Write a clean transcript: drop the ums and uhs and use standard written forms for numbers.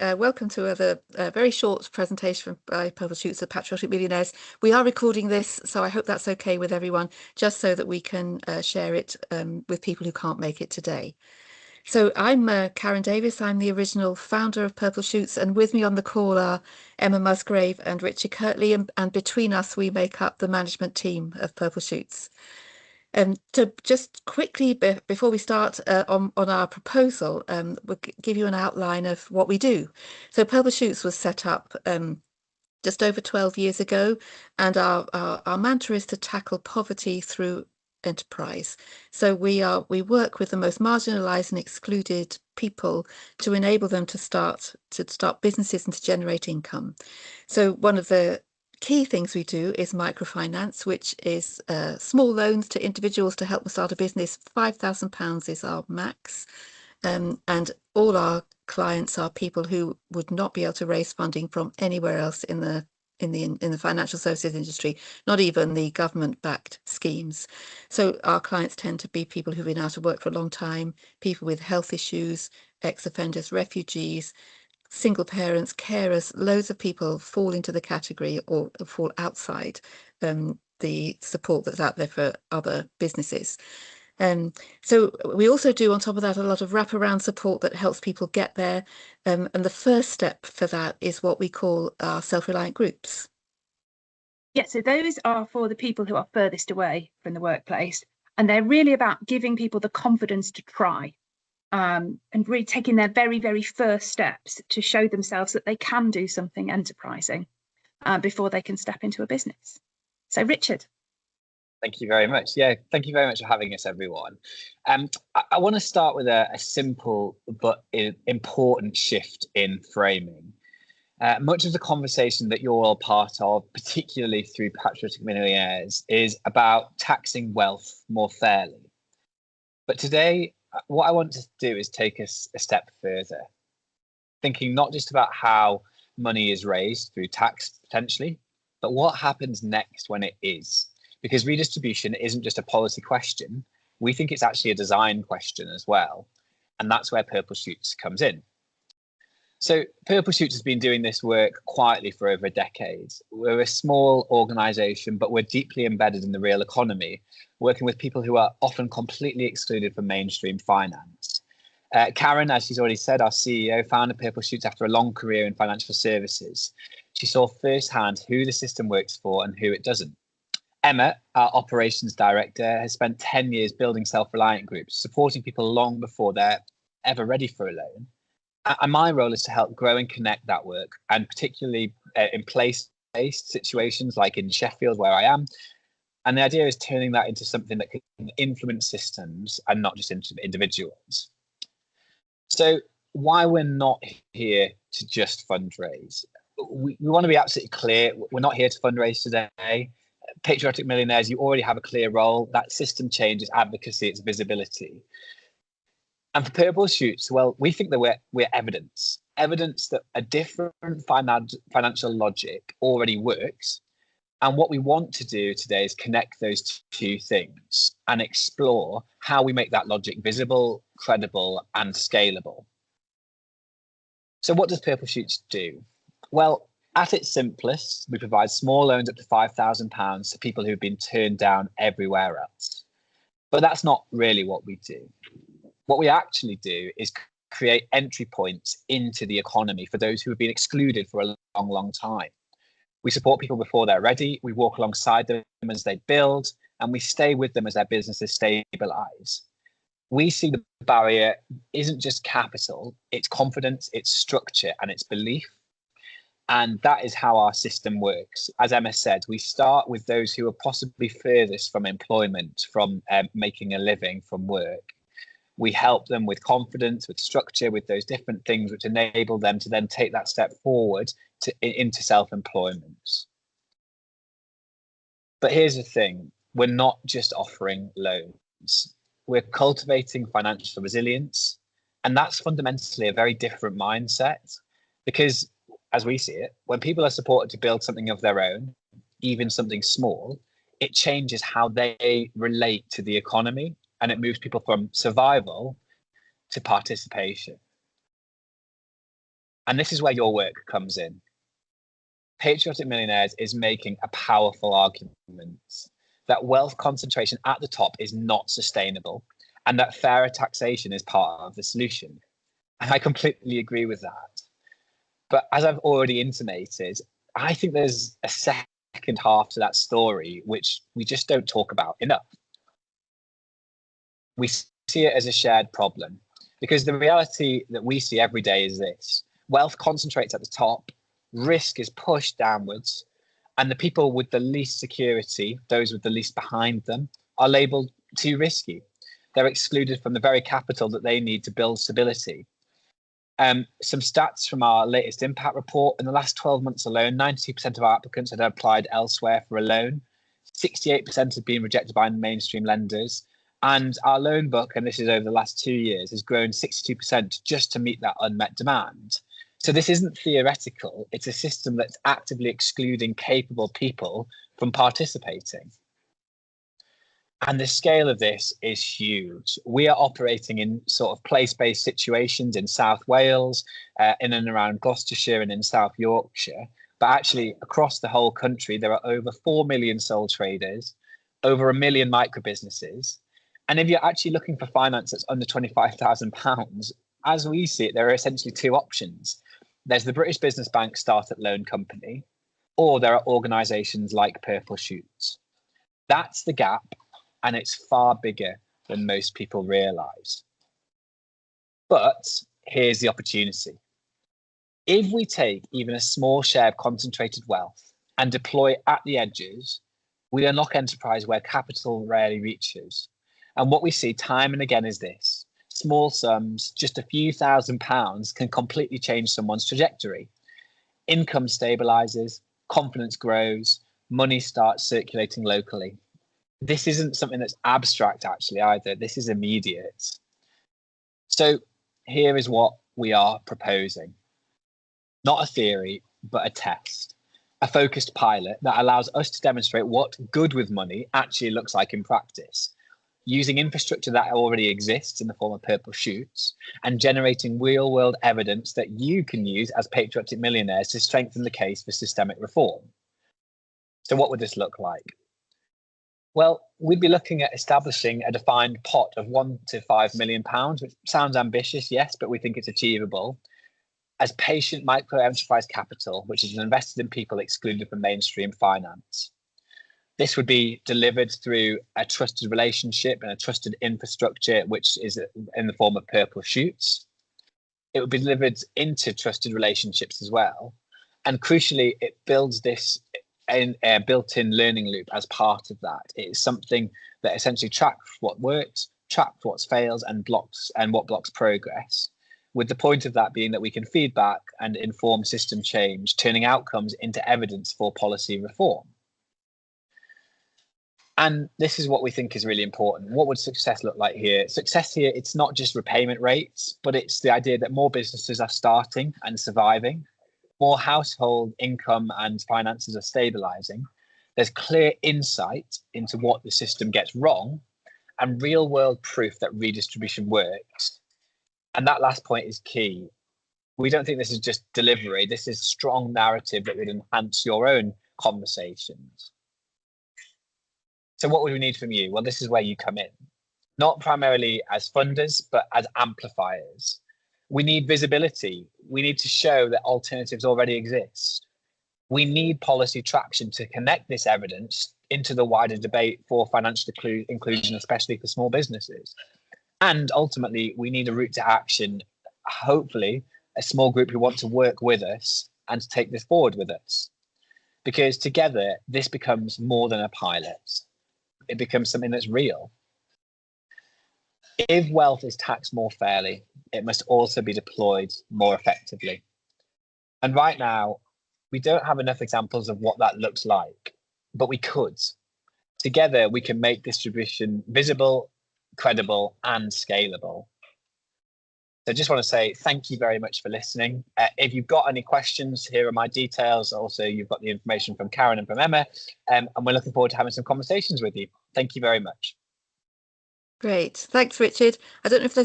welcome to a very short presentation by Purple Shoots of Patriotic Millionaires. We are recording this, so I hope that's okay with everyone, just so that we can share it with people who can't make it today. So I'm Karen Davis. I'm the original founder of Purple Shoots, and with me on the call are Emma Musgrave and Richard Kirtley, and between us we make up the management team of Purple Shoots. To just quickly, before we start on our proposal, we'll give you an outline of what we do. So Purple Shoots was set up just over 12 years ago, and our mantra is to tackle poverty through enterprise. So we work with the most marginalized and excluded people to enable them to start businesses and to generate income. So one of the key things we do is microfinance, which is small loans to individuals to help them start a business. £5,000 is our max, and all our clients are people who would not be able to raise funding from anywhere else in the financial services industry, not even the government-backed schemes. So our clients tend to be people who've been out of work for a long time, people with health issues, ex-offenders, refugees, single parents, carers. Loads of people fall into the category or fall outside the support that's out there for other businesses. So we also do, on top of that, a lot of wraparound support that helps people get there. And the first step for that is what we call our self-reliant groups. Yeah, so those are for the people who are furthest away from the workplace, and they're really about giving people the confidence to try. And really taking their very, very first steps to show themselves that they can do something enterprising before they can step into a business. So, Richard. Thank you very much. Yeah, thank you very much for having us, everyone. I want to start with a simple but important shift in framing. Much of the conversation that you're all part of, particularly through Patriotic Millionaires, is about taxing wealth more fairly. But today, what I want to do is take us a step further, thinking not just about how money is raised through tax potentially, but what happens next when it is. Because redistribution isn't just a policy question, we think it's actually a design question as well. And that's where Purple Shoots comes in. So Purple Shoots has been doing this work quietly for over a decade. We're a small organisation, but we're deeply embedded in the real economy, working with people who are often completely excluded from mainstream finance. Karen, as she's already said, our CEO, founded Purple Shoots after a long career in financial services. She saw firsthand who the system works for and who it doesn't. Emma, our operations director, has spent 10 years building self-reliant groups, supporting people long before they're ever ready for a loan. And my role is to help grow and connect that work, and particularly in place-based situations like in Sheffield, where I am. And the idea is turning that into something that can influence systems and not just individuals. So why we're not here to just fundraise. We want to be absolutely clear. We're not here to fundraise today. Patriotic Millionaires, you already have a clear role. That system change is advocacy, it's visibility. And for Purple Shoots, well, we think that we're evidence that a different financial logic already works. And what we want to do today is connect those two things and explore how we make that logic visible, credible, and scalable. So what does Purple Shoots do? Well, at its simplest, we provide small loans up to £5,000 to people who've been turned down everywhere else. But that's not really what we do. What we actually do is create entry points into the economy for those who have been excluded for a long, long time. We support people before they're ready. We walk alongside them as they build, and we stay with them as their businesses stabilize. We see the barrier isn't just capital, it's confidence, it's structure, and it's belief. And that is how our system works. As Emma said, we start with those who are possibly furthest from employment, from making a living from work. We help them with confidence, with structure, with those different things which enable them to then take that step forward into self-employment. But here's the thing, we're not just offering loans. We're cultivating financial resilience. And that's fundamentally a very different mindset, because as we see it, when people are supported to build something of their own, even something small, it changes how they relate to the economy. And it moves people from survival to participation. And this is where your work comes in. Patriotic Millionaires is making a powerful argument that wealth concentration at the top is not sustainable and that fairer taxation is part of the solution. And I completely agree with that. But as I've already intimated, I think there's a second half to that story which we just don't talk about enough. We see it as a shared problem because the reality that we see every day is this: wealth concentrates at the top, risk is pushed downwards, and the people with the least security, those with the least behind them, are labelled too risky. They're excluded from the very capital that they need to build stability. Some stats from our latest impact report: in the last 12 months alone, 92% of our applicants had applied elsewhere for a loan. 68% had been rejected by mainstream lenders. And our loan book, and this is over the last 2 years, has grown 62% just to meet that unmet demand. So this isn't theoretical. It's a system that's actively excluding capable people from participating. And the scale of this is huge. We are operating in sort of place-based situations in South Wales, in and around Gloucestershire and in South Yorkshire. But actually, across the whole country, there are over 4 million sole traders, over 1 million micro businesses. And if you're actually looking for finance that's under £25,000, as we see it, there are essentially two options. There's the British Business Bank Startup Loan Company, or there are organisations like Purple Shoots. That's the gap. And it's far bigger than most people realise. But here's the opportunity. If we take even a small share of concentrated wealth and deploy it at the edges, we unlock enterprise where capital rarely reaches. And what we see time and again is this: small sums, just a few £1,000s, can completely change someone's trajectory. Income stabilises, confidence grows, money starts circulating locally. This isn't something that's abstract, actually, either. This is immediate. So here is what we are proposing. Not a theory, but a test. A focused pilot that allows us to demonstrate what good with money actually looks like in practice, using infrastructure that already exists in the form of Purple Shoots and generating real-world evidence that you can use as patriotic millionaires to strengthen the case for systemic reform. So what would this look like? Well, we'd be looking at establishing a defined pot of £1 to £5 million, which sounds ambitious, yes, but we think it's achievable, as patient micro enterprise capital, which is invested in people excluded from mainstream finance. This would be delivered through a trusted relationship and a trusted infrastructure, which is in the form of Purple Shoots. It would be delivered into trusted relationships as well. And crucially, it builds this a built-in learning loop as part of that. It is something that essentially tracks what works, tracks what fails, and what blocks progress, with the point of that being that we can feedback and inform system change, turning outcomes into evidence for policy reform. And this is what we think is really important. What would success look like here? Success here, it's not just repayment rates, but it's the idea that more businesses are starting and surviving. More household income and finances are stabilizing. There's clear insight into what the system gets wrong and real world proof that redistribution works. And that last point is key. We don't think this is just delivery. This is strong narrative that would enhance your own conversations. So what would we need from you? Well, this is where you come in, not primarily as funders, but as amplifiers. We need visibility. We need to show that alternatives already exist. We need policy traction to connect this evidence into the wider debate for financial inclusion, especially for small businesses. And ultimately, we need a route to action, hopefully a small group who want to work with us and to take this forward with us. Because together, this becomes more than a pilot. It becomes something that's real. If wealth is taxed more fairly, it must also be deployed more effectively. And right now, we don't have enough examples of what that looks like, but we could. Together, we can make distribution visible, credible, and scalable. So I just want to say thank you very much for listening. If you've got any questions, here are my details. Also, you've got the information from Karen and from Emma, and we're looking forward to having some conversations with you. Thank you very much. Great. Thanks, Richard. I don't know if there's